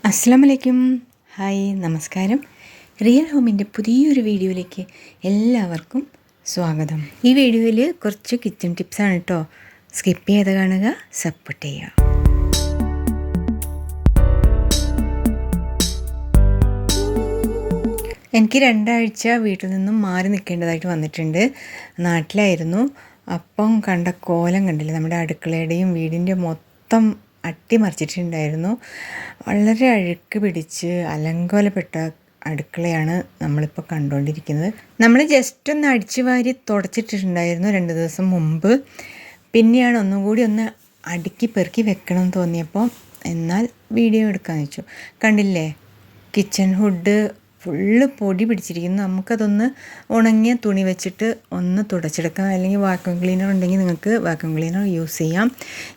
അസ്സലാമലൈക്കും. ഹായ്, നമസ്കാരം. റിയൽ ഹോമിൻ്റെ പുതിയൊരു വീഡിയോയിലേക്ക് എല്ലാവർക്കും സ്വാഗതം. ഈ വീഡിയോയിൽ കുറച്ച് കിച്ചൺ ടിപ്സാണ് കേട്ടോ. സ്കിപ്പ് ചെയ്ത് കാണുക, സപ്പോർട്ട് ചെയ്യുക. എനിക്ക് 2 ആഴ്ച വീട്ടിൽ നിന്നും മാറി നിൽക്കേണ്ടതായിട്ട് വന്നിട്ടുണ്ട്. നാട്ടിലായിരുന്നു. അപ്പം കണ്ട കോലം കണ്ടില്ലേ, നമ്മുടെ അടുക്കളയുടെയും വീടിൻ്റെ മൊത്തം അട്ടിമറിച്ചിട്ടുണ്ടായിരുന്നു. വളരെ അഴുക്ക് പിടിച്ച് അലങ്കോലപ്പെട്ട അടുക്കളയാണ് നമ്മളിപ്പോൾ കണ്ടുകൊണ്ടിരിക്കുന്നത്. നമ്മൾ ജസ്റ്റ് ഒന്ന് അടിച്ചു വാരി തുടച്ചിട്ടിട്ടുണ്ടായിരുന്നു 2 ദിവസം മുമ്പ്. പിന്നെയാണ് ഒന്നും കൂടി ഒന്ന് അടുക്കി പെറുക്കി വെക്കണം എന്ന് തോന്നിയപ്പോൾ എന്നാൽ വീഡിയോ എടുക്കാമെന്ന് വെച്ചു. കണ്ടില്ലേ, കിച്ചൺ ഹുഡ് ഫുള്ള് പൊടി പിടിച്ചിരിക്കുന്നു. നമുക്കതൊന്ന് ഉണങ്ങിയ തുണി വെച്ചിട്ട് ഒന്ന് തുടച്ചെടുക്കാം. അല്ലെങ്കിൽ വാക്യൂം ക്ലീനർ ഉണ്ടെങ്കിൽ നിങ്ങൾക്ക് വാക്യൂം ക്ലീനർ യൂസ് ചെയ്യാം.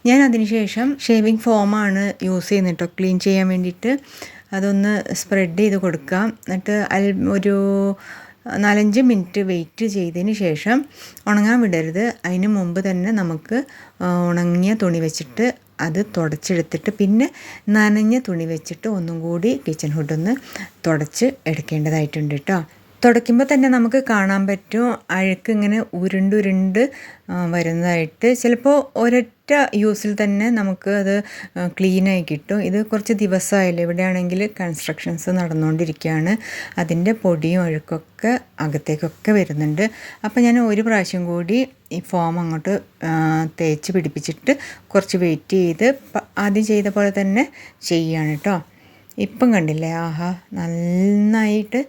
ഞാൻ അതിനുശേഷം ഷേവിങ് ഫോമാണ് യൂസ് ചെയ്യുന്നത് കേട്ടോ, ക്ലീൻ ചെയ്യാൻ വേണ്ടിയിട്ട്. അതൊന്ന് സ്പ്രെഡ് ചെയ്ത് കൊടുക്കാം. എന്നിട്ട് ഒരു 4-5 മിനിറ്റ് വെയിറ്റ് ചെയ്തതിന് ശേഷം ഉണങ്ങാൻ വിടരുത്. അതിന് മുമ്പ് തന്നെ നമുക്ക് ഉണങ്ങിയ തുണി വെച്ചിട്ട് അത് തുടച്ചെടുത്തിട്ട് പിന്നെ നനഞ്ഞ തുണി വെച്ചിട്ട് ഒന്നും കൂടി കിച്ചൺ ഹുഡൊന്ന് തുടച്ച് എടുക്കേണ്ടതായിട്ടുണ്ട് കേട്ടോ. തുടയ്ക്കുമ്പോൾ തന്നെ നമുക്ക് കാണാൻ പറ്റും അഴുക്ക് ഇങ്ങനെ ഉരുണ്ടുരുണ്ട് വരുന്നതായിട്ട്. ചിലപ്പോൾ ഒരൊറ്റ യൂസിൽ തന്നെ നമുക്ക് അത് ക്ലീനായി കിട്ടും. ഇത് കുറച്ച് ദിവസമായില്ലേ, ഇവിടെയാണെങ്കിൽ കൺസ്ട്രക്ഷൻസ് നടന്നുകൊണ്ടിരിക്കുകയാണ്. അതിൻ്റെ പൊടിയും അഴുക്കൊക്കെ അകത്തേക്കൊക്കെ വരുന്നുണ്ട്. അപ്പോൾ ഞാൻ ഒരു പ്രാവശ്യം കൂടി ഈ ഫോം അങ്ങോട്ട് തേച്ച് പിടിപ്പിച്ചിട്ട് കുറച്ച് വെയിറ്റ് ചെയ്ത് ആദ്യം ചെയ്ത പോലെ തന്നെ ചെയ്യുകയാണ് കേട്ടോ. ഇപ്പം കണ്ടില്ലേ, ആഹാ, നന്നായിട്ട്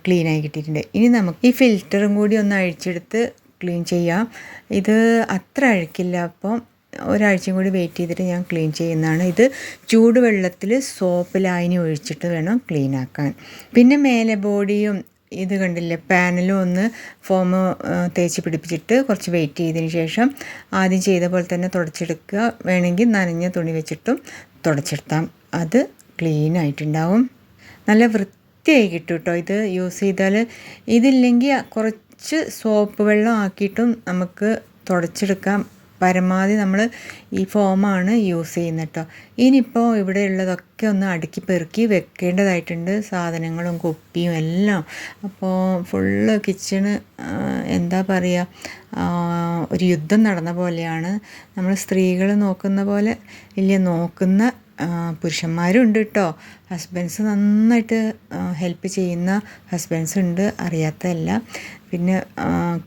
ക്ലീനായി കിട്ടിയിട്ടുണ്ട്. ഇനി നമുക്ക് ഈ ഫിൽറ്ററും കൂടി ഒന്ന് അഴിച്ചെടുത്ത് ക്ലീൻ ചെയ്യാം. ഇത് അത്ര അഴുക്കില്ല. അപ്പം ഒരാഴ്ചയും കൂടി വെയിറ്റ് ചെയ്തിട്ട് ഞാൻ ക്ലീൻ ചെയ്യുന്നതാണ്. ഇത് ചൂടുവെള്ളത്തിൽ സോപ്പ് ലായനി ഒഴിച്ചിട്ട് വേണം ക്ലീൻ ആക്കാൻ. പിന്നെ മേലെ ബോഡിയും ഇത് കണ്ടില്ലേ, പാനലും ഒന്ന് ഫോം തേച്ച് പിടിപ്പിച്ചിട്ട് കുറച്ച് വെയിറ്റ് ചെയ്തതിന് ശേഷം ആദ്യം ചെയ്ത പോലെ തന്നെ തുടച്ചെടുക്കുക. വേണമെങ്കിൽ നനഞ്ഞ തുണി വെച്ചിട്ടും തുടച്ചെടുത്താം. അത് ക്ലീൻ ആയിട്ടുണ്ടാവും. നല്ല വൃത്തിയായി കിട്ടും കേട്ടോ ഇത് യൂസ് ചെയ്താൽ. ഇതില്ലെങ്കിൽ കുറച്ച് സോപ്പ് വെള്ളം ആക്കിയിട്ടും നമുക്ക് തുടച്ചെടുക്കാം. പരമാവധി നമ്മൾ ഈ ഫോമാണ് യൂസ് ചെയ്യുന്നത് കേട്ടോ. ഇനിയിപ്പോൾ ഇവിടെ ഉള്ളതൊക്കെ ഒന്ന് അടുക്കി പെറുക്കി വെക്കേണ്ടതായിട്ടുണ്ട്, സാധനങ്ങളും കുപ്പിയും എല്ലാം. അപ്പോൾ ഫുള്ള് കിച്ചണ് എന്താ പറയുക, ഒരു യുദ്ധം നടന്ന പോലെയാണ്. നമ്മൾ സ്ത്രീകൾ നോക്കുന്ന പോലെ ഇല്ല, നോക്കുന്ന പുരുഷന്മാരും ഉണ്ട് കേട്ടോ. ഹസ്ബൻഡ്സ് നന്നായിട്ട് ഹെൽപ്പ് ചെയ്യുന്ന ഹസ്ബൻഡ്സ് ഉണ്ട്, അറിയാത്തതല്ല. പിന്നെ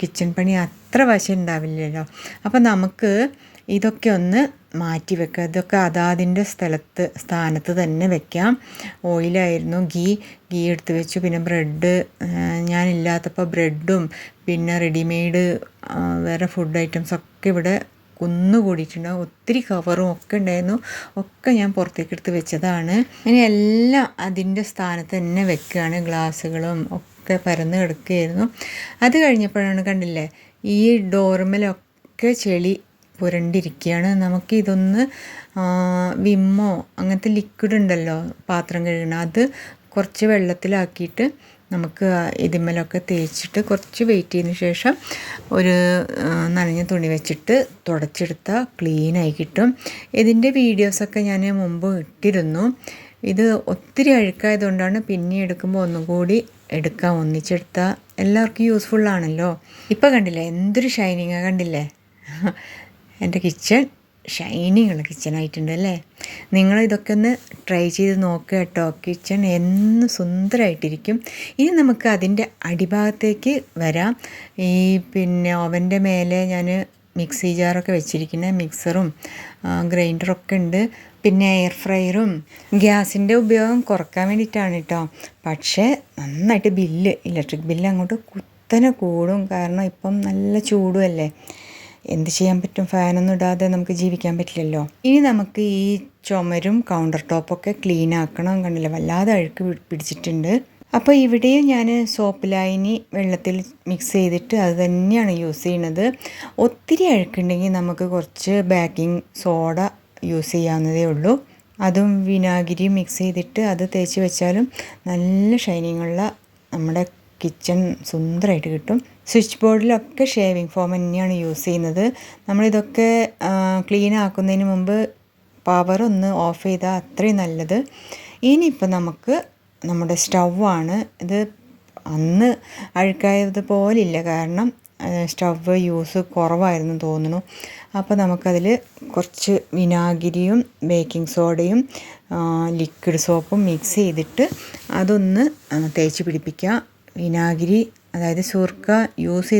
കിച്ചൺ പണി അത്ര വശം ഉണ്ടാവില്ലല്ലോ. അപ്പോൾ നമുക്ക് ഇതൊക്കെ ഒന്ന് മാറ്റി വെക്കാം. ഇതൊക്കെ അതാതിൻ്റെ സ്ഥാനത്ത് തന്നെ വെക്കാം. ഓയിലായിരുന്നു, ഗീ എടുത്ത് വെച്ചു. പിന്നെ ബ്രെഡ്, ഞാനില്ലാത്തപ്പോൾ ബ്രെഡും പിന്നെ റെഡിമെയ്ഡ് വേറെ ഫുഡ് ഐറ്റംസൊക്കെ ഇവിടെ കുന്നുകൂടിയിട്ടുണ്ടാവും. ഒത്തിരി കവറും ഒക്കെ ഉണ്ടായിരുന്നു. ഒക്കെ ഞാൻ പുറത്തേക്ക് എടുത്ത് വെച്ചതാണ്. ഇനി എല്ലാം അതിൻ്റെ സ്ഥാനത്ത് തന്നെ വെക്കുകയാണ്. ഗ്ലാസ്സുകളും ഒക്കെ പരന്ന് കിടക്കുകയായിരുന്നു. അത് കഴിഞ്ഞപ്പോഴാണ് കണ്ടില്ലേ, ഈ ഡോർമലൊക്കെ ചെളി പുരണ്ടിരിക്കുകയാണ്. നമുക്കിതൊന്ന് വിമ്മോ അങ്ങനത്തെ ലിക്വിഡ് ഉണ്ടല്ലോ പാത്രം കഴുകണം, അത് കുറച്ച് വെള്ളത്തിലാക്കിയിട്ട് നമുക്ക് ഇതിന്മേലൊക്കെ തേച്ചിട്ട് കുറച്ച് വെയിറ്റ് ചെയ്തതിന് ശേഷം ഒരു നനഞ്ഞ തുണി വെച്ചിട്ട് തുടച്ചെടുത്താൽ ക്ലീനായി കിട്ടും. ഇതിൻ്റെ വീഡിയോസൊക്കെ ഞാൻ മുമ്പ് ഇട്ടിരുന്നു. ഇത് ഒത്തിരി അഴുക്കായതുകൊണ്ടാണ് പിന്നെ എടുക്കുമ്പോൾ ഒന്നും കൂടി എടുക്കാം, ഒന്നിച്ചെടുത്താൽ എല്ലാവർക്കും യൂസ്ഫുള്ളാണല്ലോ. ഇപ്പോൾ കണ്ടില്ലേ, എന്തൊരു ഷൈനിങ്ങാണ് കണ്ടില്ലേ. എൻ്റെ കിച്ചൺ ഷൈനിങ് ഉള്ള കിച്ചണായിട്ടുണ്ട് അല്ലേ. നിങ്ങളിതൊക്കെ ഒന്ന് ട്രൈ ചെയ്ത് നോക്കുക കേട്ടോ. കിച്ചൺ എന്ന് സുന്ദരമായിട്ടിരിക്കും. ഇനി നമുക്ക് അതിൻ്റെ അടിഭാഗത്തേക്ക് വരാം. ഈ പിന്നെ ഓവൻ്റെ മേലെ ഞാൻ മിക്സി ജാറൊക്കെ വെച്ചിരിക്കുന്നത്, മിക്സറും ഗ്രൈൻഡറൊക്കെ ഉണ്ട്. പിന്നെ എയർ ഫ്രയറും. ഗ്യാസിൻ്റെ ഉപയോഗം കുറക്കാൻ വേണ്ടിയിട്ടാണ് കേട്ടോ. പക്ഷേ നന്നായിട്ട് ഇലക്ട്രിക് ബില്ല് അങ്ങോട്ട് കുത്തനെ കൂടും. കാരണം ഇപ്പം നല്ല ചൂടുമല്ലേ, എന്ത് ചെയ്യാൻ പറ്റും, ഫാനൊന്നും ഇടാതെ നമുക്ക് ജീവിക്കാൻ പറ്റില്ലല്ലോ. ഇനി നമുക്ക് ഈ ചുമരും കൗണ്ടർ ടോപ്പൊക്കെ ക്ലീൻ ആക്കണം. കണ്ടില്ല, വല്ലാതെ അഴുക്ക് പിടിച്ചിട്ടുണ്ട്. അപ്പോൾ ഇവിടെയും ഞാൻ സോപ്പ് ലായനി വെള്ളത്തിൽ മിക്സ് ചെയ്തിട്ട് അത് തന്നെയാണ് യൂസ് ചെയ്യുന്നത്. ഒത്തിരി അഴുക്കുണ്ടെങ്കിൽ നമുക്ക് കുറച്ച് ബേക്കിംഗ് സോഡ യൂസ് ചെയ്യാവുന്നതേ ഉള്ളൂ. അതും വിനാഗിരിയും മിക്സ് ചെയ്തിട്ട് അത് തേച്ച് വെച്ചാലും നല്ല ഷൈനിങ്ങുള്ള നമ്മുടെ കിച്ചൺ സുന്ദരമായിട്ട് കിട്ടും. സ്വിച്ച് ബോർഡിലൊക്കെ ഷേവിങ് ഫോം തന്നെയാണ് യൂസ് ചെയ്യുന്നത്. നമ്മളിതൊക്കെ ക്ലീൻ ആക്കുന്നതിന് മുമ്പ് പവറൊന്ന് ഓഫ് ചെയ്താൽ അത്രയും നല്ലത്. ഇനിയിപ്പോൾ നമുക്ക് നമ്മുടെ സ്റ്റൗവാണ്. ഇത് അന്ന് അഴുക്കായതുപോലില്ല, കാരണം സ്റ്റൗവ് യൂസ് കുറവായിരുന്നു തോന്നുന്നു. അപ്പോൾ നമുക്കതിൽ കുറച്ച് വിനാഗിരിയും ബേക്കിംഗ് സോഡയും ലിക്വിഡ് സോപ്പും മിക്സ് ചെയ്തിട്ട് അതൊന്ന് തേച്ച് പിടിപ്പിക്കുക. വിനാഗിരി, അതായത് സുർക്ക യൂസ്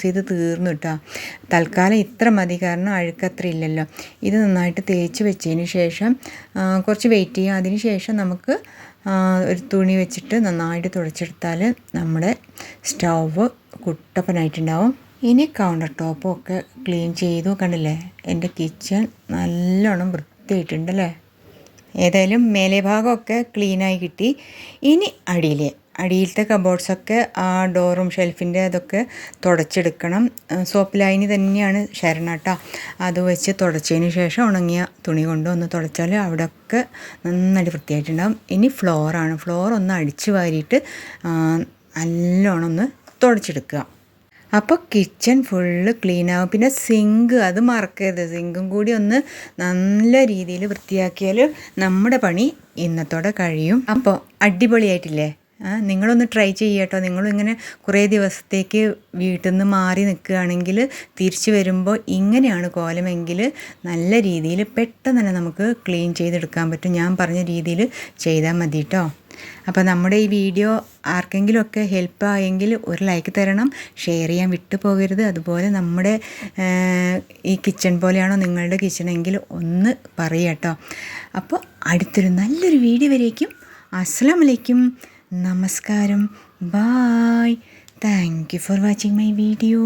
ചെയ്ത് തീർന്നു കേട്ടോ. തൽക്കാലം ഇത്ര മതി, കാരണം അഴുക്കത്ര ഇല്ലല്ലോ. ഇത് നന്നായിട്ട് തേച്ച് വെച്ചതിന് ശേഷം കുറച്ച് വെയിറ്റ് ചെയ്യുക. അതിന് ശേഷം നമുക്ക് ഒരു തുണി വെച്ചിട്ട് നന്നായിട്ട് തുടച്ചെടുത്താൽ നമ്മുടെ സ്റ്റൗവ് കുട്ടപ്പനായിട്ടുണ്ടാവും. ഇനി കൗണ്ടർ ടോപ്പും ഒക്കെ ക്ലീൻ ചെയ്തു. കണ്ടില്ലേ, എൻ്റെ കിച്ചൺ നല്ലോണം വൃത്തിയായിട്ടുണ്ടല്ലേ. ഏതായാലും മേലെ ഭാഗമൊക്കെ ക്ലീനായി കിട്ടി. ഇനി അടിയിലത്തെ കബോർഡ്സൊക്കെ ആ ഡോറും ഷെൽഫിൻ്റെ അതൊക്കെ തുടച്ചെടുക്കണം. സോപ്പ് ലൈനി തന്നെയാണ് ശരണ കേട്ടോ. അത് വെച്ച് തുടച്ചതിന് ശേഷം ഉണങ്ങിയ തുണി കൊണ്ട് ഒന്ന് തുടച്ചാൽ അവിടെയൊക്കെ നന്നായിട്ട് വൃത്തിയായിട്ടുണ്ടാകും. ഇനി ഫ്ലോറാണ്. ഫ്ലോർ ഒന്ന് അടിച്ചു വാരിയിട്ട് നല്ലോണം ഒന്ന് തുടച്ചെടുക്കുക. അപ്പോൾ കിച്ചൺ ഫുള്ള് ക്ലീനാവും. പിന്നെ സിങ്ക്, അത് മറക്കരുത്. സിങ്കും കൂടി ഒന്ന് നല്ല രീതിയിൽ വൃത്തിയാക്കിയാൽ നമ്മുടെ പണി ഇന്നത്തോടെ കഴിയും. അപ്പോൾ അടിപൊളിയായിട്ടില്ലേ? നിങ്ങളൊന്ന് ട്രൈ ചെയ്യട്ടോ. നിങ്ങളിങ്ങനെ കുറേ ദിവസത്തേക്ക് വീട്ടിൽ നിന്ന് മാറി നിൽക്കുകയാണെങ്കിൽ തിരിച്ചു വരുമ്പോൾ ഇങ്ങനെയാണ് കോലമെങ്കിൽ നല്ല രീതിയിൽ പെട്ടെന്ന് തന്നെ നമുക്ക് ക്ലീൻ ചെയ്തെടുക്കാൻ പറ്റും. ഞാൻ പറഞ്ഞ രീതിയിൽ ചെയ്താൽ മതി കേട്ടോ. അപ്പോൾ നമ്മുടെ ഈ വീഡിയോ ആർക്കെങ്കിലുമൊക്കെ ഹെൽപ്പ് ആയെങ്കിൽ ഒരു ലൈക്ക് തരണം, ഷെയർ ചെയ്യാൻ വിട്ടു പോകരുത്. അതുപോലെ നമ്മുടെ ഈ കിച്ചൺ പോലെയാണോ നിങ്ങളുടെ കിച്ചണെങ്കിൽ ഒന്ന് പറയുക കേട്ടോ. അപ്പോൾ അടുത്തൊരു നല്ലൊരു വീഡിയോ വരേക്കും അസ്സലാമു അലൈക്കും, നമസ്കാരം, bye. Thank you for watching my video.